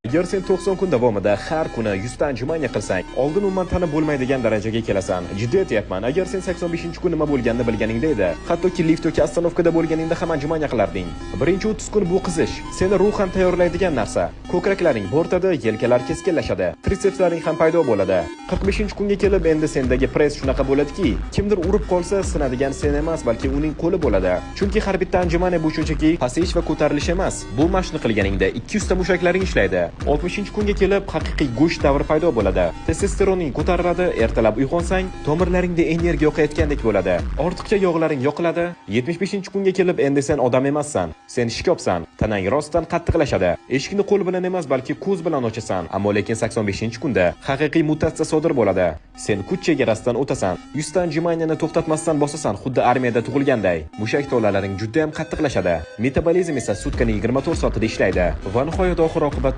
Agar sen 90 kun davomida har kuni 100 ta anjumanya qilsang, oldin umuman tanib bo'lmaydigan darajaga kelasan. Jiddiy aytyapman, agar sen 85-kun nima bo'lganini bilganingda edi, hattoki lift yoki ostanovkada bo'lganingda ham anjumanya qilarding. Birinchi 30 kun bu qizish seni ruhan tayyorlaydigan narsa. Ko'kraklaring bo'rtadi, yelkalar keskinlashadi, tritsepslaring ham paydo bo'ladi. 45-kunga kelib endi sendagi press shunaqa bo'ladiki, kimdir urib qolsa sinadigan sen emas, balki uning qo'li bo'ladi. Chunki har bitta anjumanya bu shunchaki pasayish va ko'tarilish emas. Bu mashqni qilganingda 200 ta mushaklaring ishlaydi. 60-kunga kelib haqiqiy go'sht davri paydo bo'ladi. Testosteroning ko'tariladi, ertalab uyg'onsang, tomirlaringda energiya oqayotgandek bo'ladi. Ortiqcha yog'laring yoqiladi. 75-kunga kelib endi sen odam emassan. Sen shikobsan. Tanang rostdan qattiqlashadi. Eshikni qo'l bilan emas, balki ko'z bilan ochasan. Ammo lekin 85-kunda haqiqiy mutatsiya sodir bo'ladi. Sen kuch chegarasidan o'tasan. 100 ta anjumanyani to'xtatmasdan bosasan, xuddi armiyada tug'ilganday. Mushak tolalarining juda ham qattiqlashadi. Metabolizm esa sutkaning 24 soatida ishlaydi va nihoyat oxir-oqibat